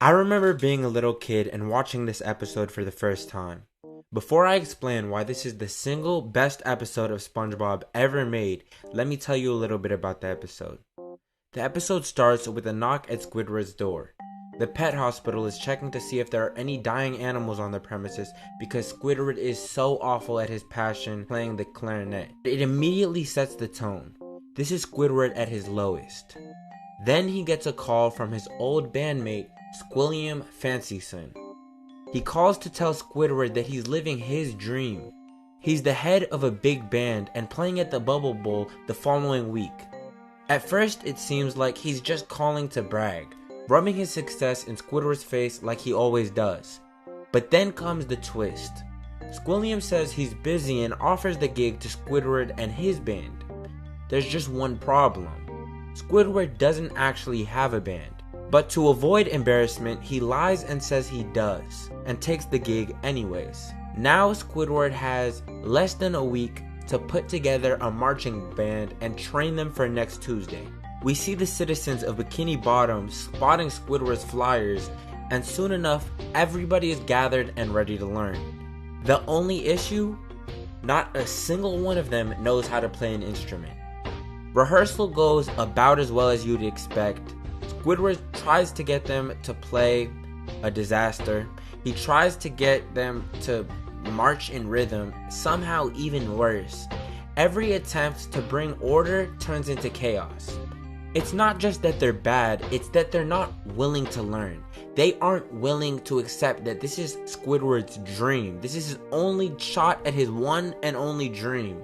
I remember being a little kid and watching this episode for the first time. Before I explain why this is the single best episode of SpongeBob ever made, let me tell you a little bit about the episode. The episode starts with a knock at Squidward's door. The pet hospital is checking to see if there are any dying animals on the premises because Squidward is so awful at his passion playing the clarinet. It immediately sets the tone. This is Squidward at his lowest. Then he gets a call from his old bandmate, Squilliam Fancyson. He calls to tell Squidward that he's living his dream. He's the head of a big band and playing at the Bubble Bowl the following week. At first, it seems like he's just calling to brag, rubbing his success in Squidward's face like he always does. But then comes the twist. Squilliam says he's busy and offers the gig to Squidward and his band. There's just one problem. Squidward doesn't actually have a band. But to avoid embarrassment, he lies and says he does, and takes the gig anyways. Now Squidward has less than a week to put together a marching band and train them for next Tuesday. We see the citizens of Bikini Bottom spotting Squidward's flyers, and soon enough, everybody is gathered and ready to learn. The only issue? Not a single one of them knows how to play an instrument. Rehearsal goes about as well as you'd expect. Squidward tries to get them to play a disaster. He tries to get them to march in rhythm, somehow even worse. Every attempt to bring order turns into chaos. It's not just that they're bad, it's that they're not willing to learn. They aren't willing to accept that this is Squidward's dream. This is his only shot at his one and only dream,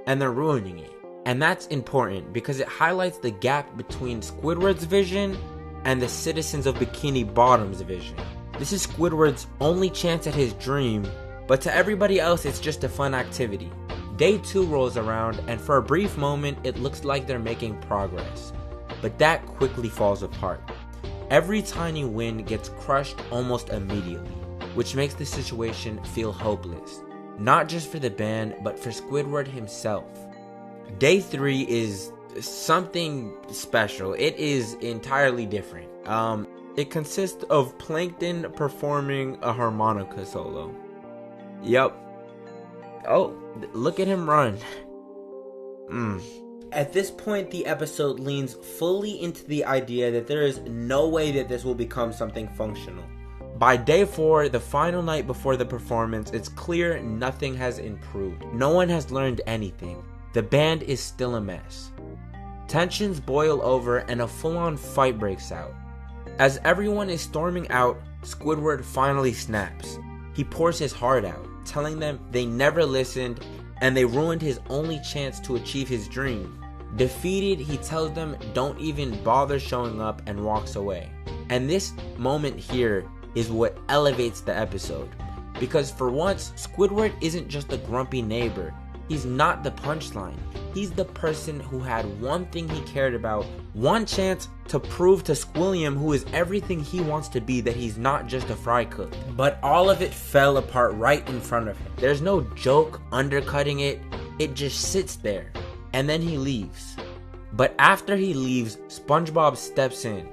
and they're ruining it. And that's important because it highlights the gap between Squidward's vision and the citizens of Bikini Bottom's vision. This is Squidward's only chance at his dream, but to everybody else it's just a fun activity. Day 2 rolls around and for a brief moment it looks like they're making progress. But that quickly falls apart. Every tiny win gets crushed almost immediately, which makes the situation feel hopeless. Not just for the band, but for Squidward himself. Day 3 is something special. It is entirely different. It consists of Plankton performing a harmonica solo. Yup. Oh, look at him run. At this point, the episode leans fully into the idea that there is no way that this will become something functional. By day 4, the final night before the performance, it's clear nothing has improved. No one has learned anything. The band is still a mess. Tensions boil over and a full-on fight breaks out. As everyone is storming out, Squidward finally snaps. He pours his heart out, telling them they never listened and they ruined his only chance to achieve his dream. Defeated, he tells them don't even bother showing up and walks away. And this moment here is what elevates the episode. Because for once, Squidward isn't just a grumpy neighbor. He's not the punchline. He's the person who had one thing he cared about, one chance to prove to Squilliam, who is everything he wants to be, that he's not just a fry cook. But all of it fell apart right in front of him. There's no joke undercutting it. It just sits there. And then he leaves. But after he leaves, SpongeBob steps in.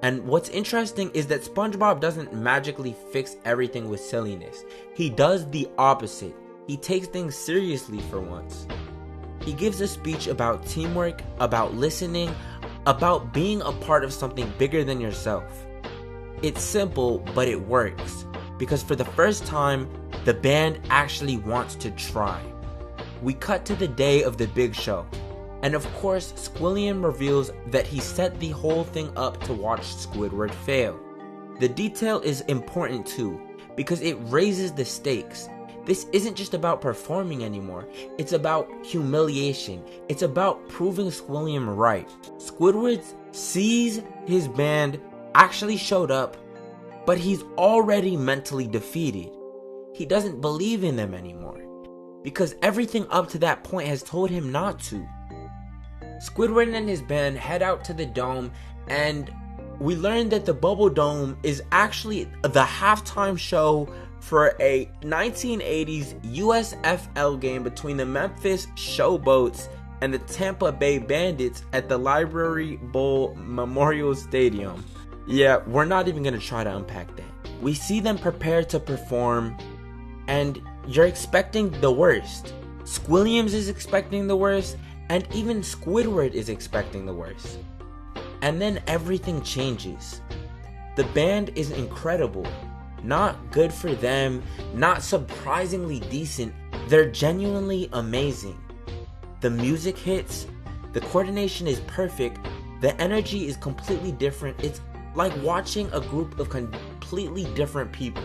And what's interesting is that SpongeBob doesn't magically fix everything with silliness. He does the opposite. He takes things seriously for once. He gives a speech about teamwork, about listening, about being a part of something bigger than yourself. It's simple, but it works. Because for the first time, the band actually wants to try. We cut to the day of the big show. And of course, Squilliam reveals that he set the whole thing up to watch Squidward fail. The detail is important too, because it raises the stakes. This isn't just about performing anymore, it's about humiliation. It's about proving Squilliam right. Squidward sees his band actually showed up, but he's already mentally defeated. He doesn't believe in them anymore, because everything up to that point has told him not to. Squidward and his band head out to the dome, and we learn that the Bubble Dome is actually the halftime show for a 1980s USFL game between the Memphis Showboats and the Tampa Bay Bandits at the Library Bowl Memorial Stadium. Yeah, we're not even gonna try to unpack that. We see them prepare to perform, and you're expecting the worst. Squilliams is expecting the worst, and even Squidward is expecting the worst. And then everything changes. The band is incredible. Not good for them, not surprisingly decent, they're genuinely amazing. The music hits, the coordination is perfect, the energy is completely different. It's like watching a group of completely different people.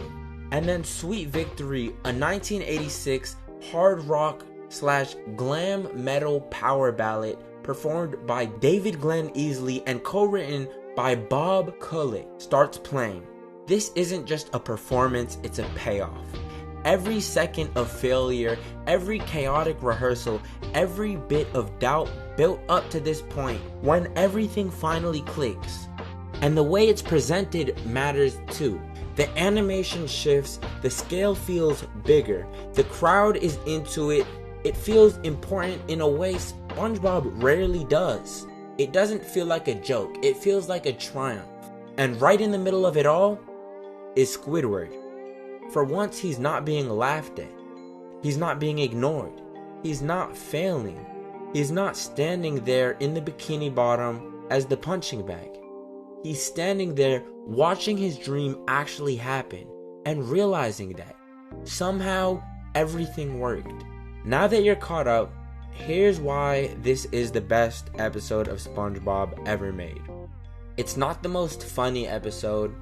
And then Sweet Victory, a 1986 hard rock / glam metal power ballad performed by David Glenn Easley and co-written by Bob Kulick, starts playing. This isn't just a performance, it's a payoff. Every second of failure, every chaotic rehearsal, every bit of doubt built up to this point, when everything finally clicks. And the way it's presented matters too. The animation shifts, the scale feels bigger, the crowd is into it, it feels important in a way SpongeBob rarely does. It doesn't feel like a joke, it feels like a triumph. And right in the middle of it all is Squidward. For once, he's not being laughed at. He's not being ignored. He's not failing. He's not standing there in the bikini bottom as the punching bag. He's standing there watching his dream actually happen and realizing that somehow everything worked. Now that you're caught up, here's why this is the best episode of SpongeBob ever made. It's not the most funny episode.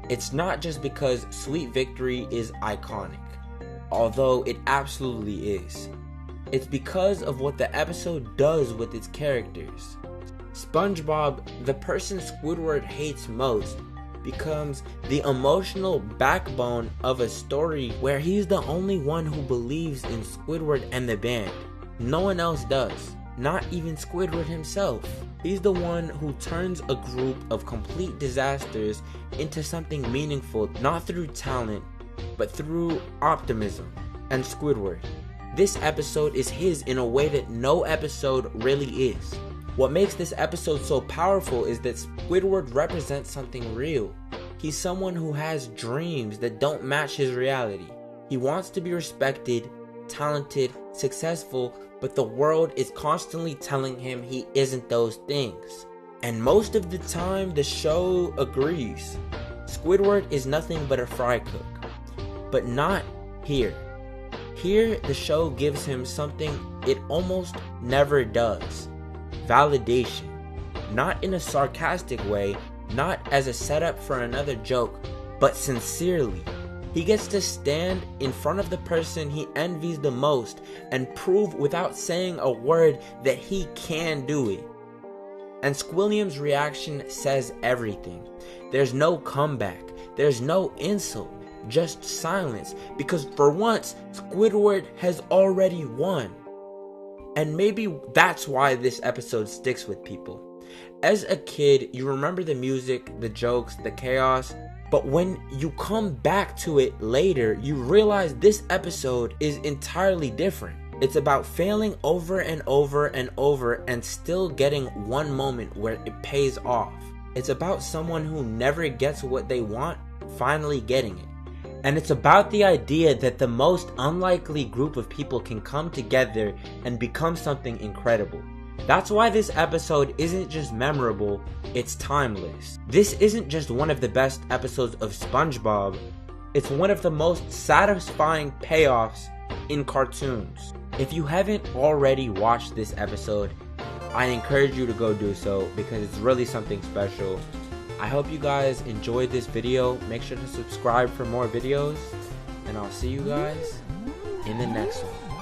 It's not just because Sweet Victory is iconic, although it absolutely is. It's because of what the episode does with its characters. SpongeBob, the person Squidward hates most, becomes the emotional backbone of a story where he's the only one who believes in Squidward and the band. No one else does, not even Squidward himself. He's the one who turns a group of complete disasters into something meaningful, not through talent, but through optimism. And Squidward, this episode is his in a way that no episode really is. What makes this episode so powerful is that Squidward represents something real. He's someone who has dreams that don't match his reality. He wants to be respected, talented, successful, but the world is constantly telling him he isn't those things. And most of the time, the show agrees. Squidward is nothing but a fry cook. But not here. Here, the show gives him something it almost never does. Validation. Not in a sarcastic way, not as a setup for another joke, but sincerely. He gets to stand in front of the person he envies the most and prove without saying a word that he can do it. And Squilliam's reaction says everything. There's no comeback, there's no insult, just silence, because for once, Squidward has already won. And maybe that's why this episode sticks with people. As a kid, you remember the music, the jokes, the chaos, but when you come back to it later, you realize this episode is entirely different. It's about failing over and over and over and still getting one moment where it pays off. It's about someone who never gets what they want, finally getting it. And it's about the idea that the most unlikely group of people can come together and become something incredible. That's why this episode isn't just memorable, it's timeless. This isn't just one of the best episodes of SpongeBob, it's one of the most satisfying payoffs in cartoons. If you haven't already watched this episode, I encourage you to go do so because it's really something special. I hope you guys enjoyed this video. Make sure to subscribe for more videos, and I'll see you guys in the next one.